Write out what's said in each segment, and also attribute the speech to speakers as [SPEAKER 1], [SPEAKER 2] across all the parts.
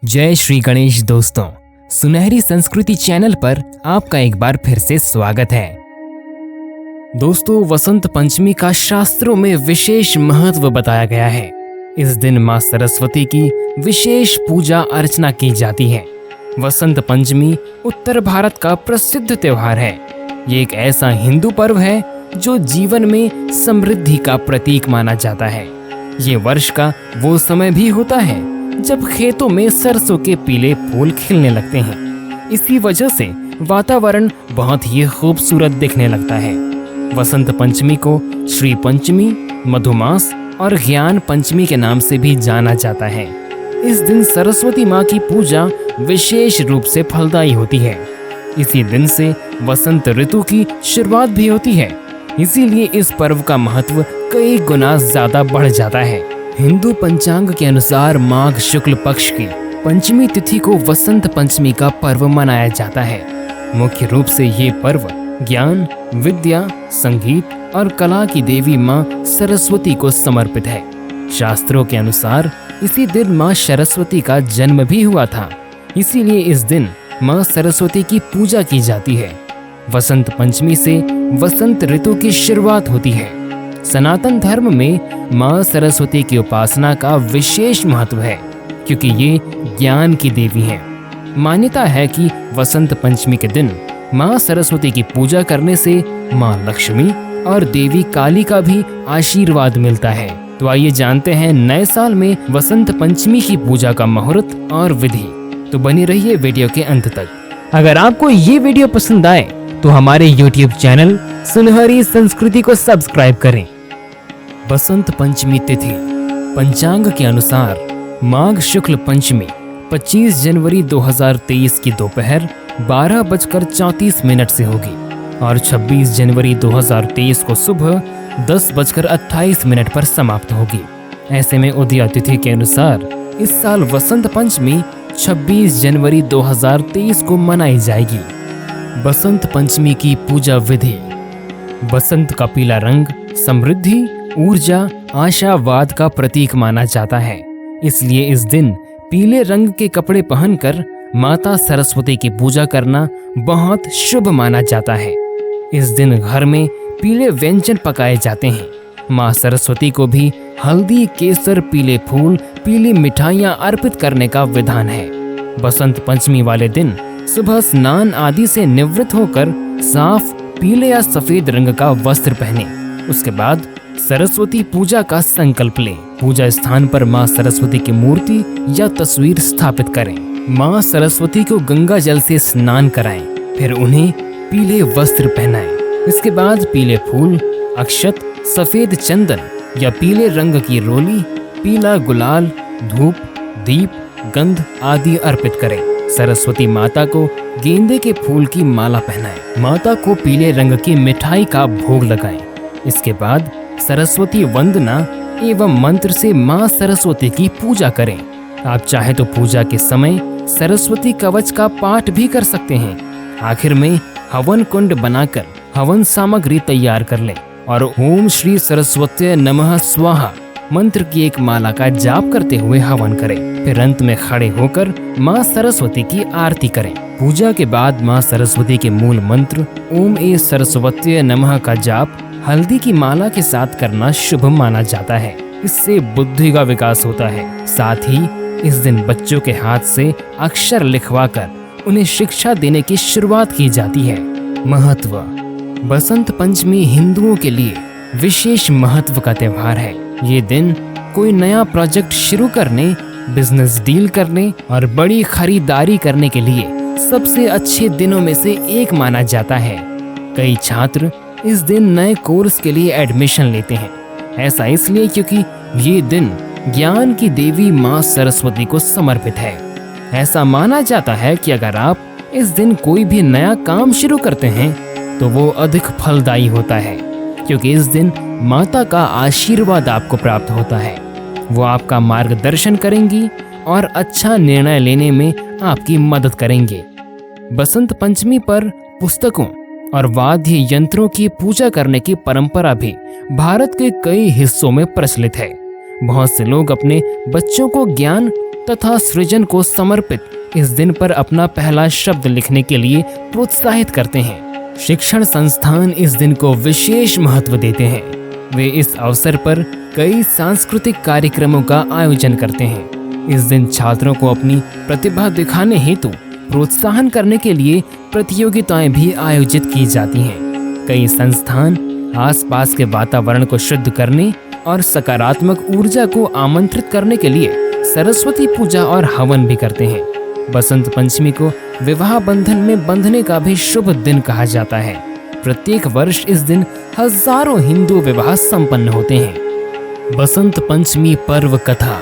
[SPEAKER 1] जय श्री गणेश दोस्तों, सुनहरी संस्कृति चैनल पर आपका एक बार फिर से स्वागत है। दोस्तों, वसंत पंचमी का शास्त्रों में विशेष महत्व बताया गया है। इस दिन मां सरस्वती की विशेष पूजा अर्चना की जाती है। वसंत पंचमी उत्तर भारत का प्रसिद्ध त्योहार है। ये एक ऐसा हिंदू पर्व है जो जीवन में समृद्धि का प्रतीक माना जाता है। ये वर्ष का वो समय भी होता है जब खेतों में सरसों के पीले फूल खिलने लगते हैं। इसी वजह से वातावरण बहुत ही खूबसूरत दिखने लगता है। वसंत पंचमी को श्री पंचमी, मधुमास और ज्ञान पंचमी के नाम से भी जाना जाता है। इस दिन सरस्वती माँ की पूजा विशेष रूप से फलदायी होती है। इसी दिन से वसंत ऋतु की शुरुआत भी होती है। इसीलिए इस पर्व का महत्व कई गुना ज्यादा बढ़ जाता है। हिंदू पंचांग के अनुसार माघ शुक्ल पक्ष की पंचमी तिथि को वसंत पंचमी का पर्व मनाया जाता है। मुख्य रूप से ये पर्व ज्ञान, विद्या, संगीत और कला की देवी मां सरस्वती को समर्पित है। शास्त्रों के अनुसार इसी दिन मां सरस्वती का जन्म भी हुआ था। इसीलिए इस दिन मां सरस्वती की पूजा की जाती है। वसंत पंचमी से वसंत ऋतु की शुरुआत होती है। सनातन धर्म में मां सरस्वती की उपासना का विशेष महत्व है, क्योंकि ये ज्ञान की देवी हैं। मान्यता है कि वसंत पंचमी के दिन मां सरस्वती की पूजा करने से मां लक्ष्मी और देवी काली का भी आशीर्वाद मिलता है। तो आइए जानते हैं नए साल में वसंत पंचमी की पूजा का मुहूर्त और विधि। तो बनी रहिए वीडियो के अंत तक। अगर आपको ये वीडियो पसंद आए तो हमारे YouTube चैनल सुनहरी संस्कृति को सब्सक्राइब करें। वसंत पंचमी तिथि पंचांग के अनुसार माघ शुक्ल पंचमी 25 जनवरी 2023 की दोपहर 12:34 से होगी और 26 जनवरी 2023 को सुबह 10:28 पर समाप्त होगी। ऐसे में उदया तिथि के अनुसार इस साल वसंत पंचमी 26 जनवरी 2023 को मनाई जाएगी। बसंत पंचमी की पूजा विधि। बसंत का पीला रंग समृद्धि, ऊर्जा, आशावाद का प्रतीक माना जाता है। इसलिए इस दिन पीले रंग के कपड़े पहनकर माता सरस्वती की पूजा करना बहुत शुभ माना जाता है। इस दिन घर में पीले व्यंजन पकाए जाते हैं। मां सरस्वती को भी हल्दी, केसर, पीले फूल, पीली मिठाइयां अर्पित करने का विधान है। बसंत पंचमी वाले दिन सुबह स्नान आदि से निवृत्त होकर साफ पीले या सफेद रंग का वस्त्र पहने। उसके बाद सरस्वती पूजा का संकल्प लें। पूजा स्थान पर मां सरस्वती की मूर्ति या तस्वीर स्थापित करें। मां सरस्वती को गंगा जल से स्नान कराएं, फिर उन्हें पीले वस्त्र पहनाएं। इसके बाद पीले फूल, अक्षत, सफेद चंदन या पीले रंग की रोली, पीला गुलाल, धूप, दीप, गंध आदि अर्पित करें। सरस्वती माता को गेंदे के फूल की माला पहनाएं। माता को पीले रंग की मिठाई का भोग लगाएं। इसके बाद सरस्वती वंदना एवं मंत्र से मां सरस्वती की पूजा करें। आप चाहे तो पूजा के समय सरस्वती कवच का पाठ भी कर सकते हैं। आखिर में हवन कुंड बनाकर हवन सामग्री तैयार कर लें और ओम श्री सरस्वती नमः स्वाहा मंत्र की एक माला का जाप करते हुए हवन करें। फिर अंत में खड़े होकर मां सरस्वती की आरती करें। पूजा के बाद मां सरस्वती के मूल मंत्र ओम ए सरस्वती नमः का जाप हल्दी की माला के साथ करना शुभ माना जाता है। इससे बुद्धि का विकास होता है। साथ ही इस दिन बच्चों के हाथ से अक्षर लिखवाकर उन्हें शिक्षा देने की शुरुआत की जाती है। महत्व। बसंत पंचमी हिंदुओं के लिए विशेष महत्व का त्योहार है। ये दिन कोई नया प्रोजेक्ट शुरू करने, बिजनेस डील करने और बड़ी खरीदारी करने के लिए सबसे अच्छे दिनों में से एक माना जाता है। कई छात्र इस दिन नए कोर्स के लिए एडमिशन लेते हैं। ऐसा इसलिए क्योंकि ये दिन ज्ञान की देवी मां सरस्वती को समर्पित है। ऐसा माना जाता है कि अगर आप इस दिन कोई भी नया काम शुरू करते हैं तो वो अधिक फलदायी होता है, क्योंकि इस दिन माता का आशीर्वाद आपको प्राप्त होता है। वो आपका मार्गदर्शन करेंगी और अच्छा निर्णय लेने में आपकी मदद करेंगे। बसंत पंचमी पर पुस्तकों और वाद्य यंत्रों की पूजा करने की परंपरा भी भारत के कई हिस्सों में प्रचलित है। बहुत से लोग अपने बच्चों को ज्ञान तथा सृजन को समर्पित इस दिन पर अपना पहला शब्द लिखने के लिए प्रोत्साहित करते हैं। शिक्षण संस्थान इस दिन को विशेष महत्व देते हैं। वे इस अवसर पर कई सांस्कृतिक कार्यक्रमों का आयोजन करते हैं। इस दिन छात्रों को अपनी प्रतिभा दिखाने हेतु प्रोत्साहन करने के लिए प्रतियोगिताएं भी आयोजित की जाती हैं। कई संस्थान आसपास के वातावरण को शुद्ध करने और सकारात्मक ऊर्जा को आमंत्रित करने के लिए सरस्वती पूजा और हवन भी करते हैं। बसंत पंचमी को विवाह बंधन में बंधने का भी शुभ दिन कहा जाता है। प्रत्येक वर्ष इस दिन हजारों हिंदू विवाह संपन्न होते हैं। बसंत पंचमी पर्व कथा।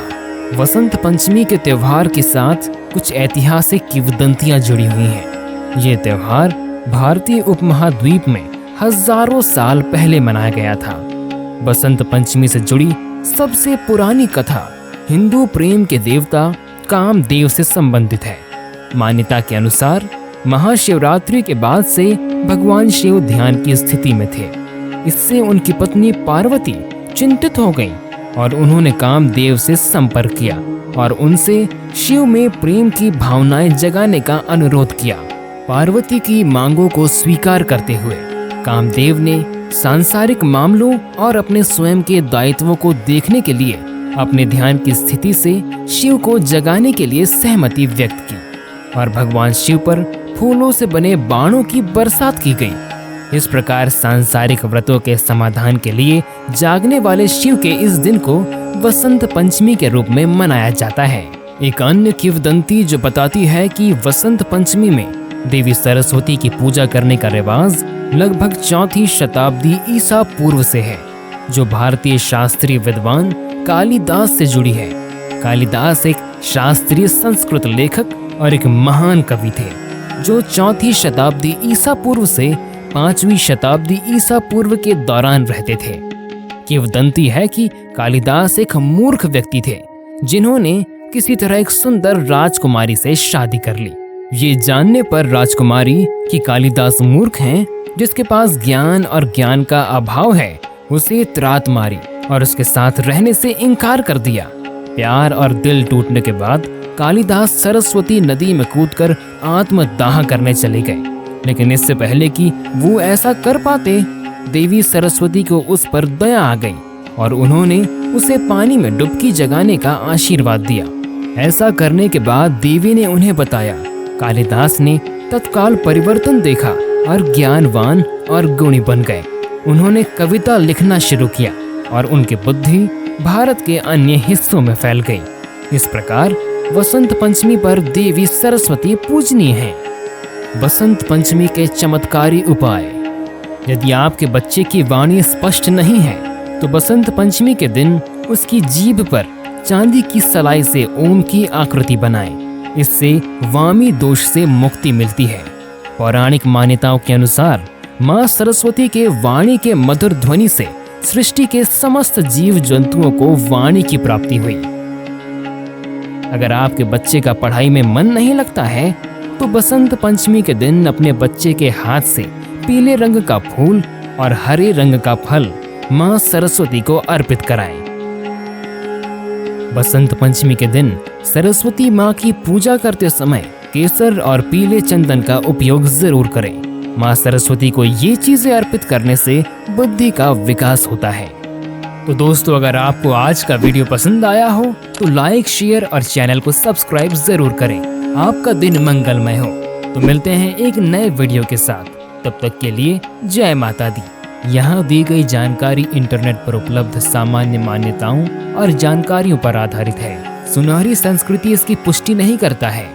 [SPEAKER 1] वसंत पंचमी के त्योहार के साथ कुछ ऐतिहासिक किंवदंतियां जुड़ी हुई हैं। ये त्योहार भारतीय उपमहाद्वीप में हजारों साल पहले मनाया गया था। बसंत पंचमी से जुड़ी सबसे पुरानी कथा हिंदू प्रेम के देवता कामदेव से संबंधित है। मान्यता के अनुसार महाशिवरात्रि के बाद से भगवान शिव ध्यान की स्थिति में थे। इससे उनकी पत्नी पार्वती चिंतित हो गईं और उन्होंने कामदेव से संपर्क किया और उनसे शिव में प्रेम की भावनाएं जगाने का अनुरोध किया। पार्वती की मांगों को स्वीकार करते हुए कामदेव ने सांसारिक मामलों और अपने स्वयं के दायित्वों को देखने के लिए अपने ध्यान की स्थिति से शिव को जगाने के लिए सहमति व्यक्त की और भगवान शिव पर फूलों से बने बाणों की बरसात की गई। इस प्रकार सांसारिक व्रतों के समाधान के लिए जागने वाले शिव के इस दिन को वसंत पंचमी के रूप में मनाया जाता है। एक अन्य किंवदंती जो बताती है कि वसंत पंचमी में देवी सरस्वती की पूजा करने का रिवाज लगभग 4वीं शताब्दी ईसा पूर्व से है, जो भारतीय शास्त्रीय विद्वान कालिदास से जुड़ी है। कालिदास एक शास्त्रीय संस्कृत लेखक और एक महान कवि थे, जो 4वीं शताब्दी ईसा पूर्व से 5वीं शताब्दी ईसा पूर्व के दौरान रहते थे। किंवदंती है कि कालिदास एक मूर्ख व्यक्ति थे, जिन्होंने किसी तरह एक सुंदर राजकुमारी से शादी कर ली। ये जानने पर राजकुमारी कि कालिदास मूर्ख हैं, जिसके पास ज्ञान और ज्ञान का अभाव है, उसे त्रात मारी और उसके साथ रहने से इनकार कर दिया। प्यार और दिल टूटने के बाद कालिदास सरस्वती नदी में कूदकर आत्मदाह करने चले गए, लेकिन इससे पहले कि वो ऐसा कर पाते, देवी सरस्वती को उस पर दया आ गई और उन्होंने उसे पानी में डुबकी जगाने का आशीर्वाद दिया। ऐसा करने के बाद देवी ने उन्हें बताया। कालिदास ने तत्काल परिवर्तन देखा और ज्ञानवान और गुणी बन गए। उन्होंने कविता लिखना शुरू किया और उनकी बुद्धि भारत के अन्य हिस्सों में फैल गई। इस प्रकार वसंत पंचमी पर देवी सरस्वती पूजनीय है। बसंत पंचमी के चमत्कारी उपाय। यदि आपके बच्चे की वाणी स्पष्ट नहीं है तो बसंत पंचमी के दिन उसकी जीभ पर चांदी की सलाई से ओम की आकृति बनाएं। इससे वामी दोष से मुक्ति मिलती है। पौराणिक मान्यताओं के अनुसार माँ सरस्वती के वाणी के मधुर ध्वनि से सृष्टि के समस्त जीव जंतुओं को वाणी की प्राप्ति हुई। अगर आपके बच्चे का पढ़ाई में मन नहीं लगता है तो बसंत पंचमी के दिन अपने बच्चे के हाथ से पीले रंग का फूल और हरे रंग का फल माँ सरस्वती को अर्पित कराएं। बसंत पंचमी के दिन सरस्वती माँ की पूजा करते समय केसर और पीले चंदन का उपयोग जरूर करें। माँ सरस्वती को ये चीजें अर्पित करने से बुद्धि का विकास होता है। तो दोस्तों, अगर आपको आज का वीडियो पसंद आया हो तो लाइक, शेयर और चैनल को सब्सक्राइब जरूर करें। आपका दिन मंगलमय हो। तो मिलते हैं एक नए वीडियो के साथ। तब तक के लिए जय माता दी। यहाँ दी गई जानकारी इंटरनेट पर उपलब्ध सामान्य मान्यताओं और जानकारियों पर आधारित है। सुनहरी संस्कृति इसकी पुष्टि नहीं करता है।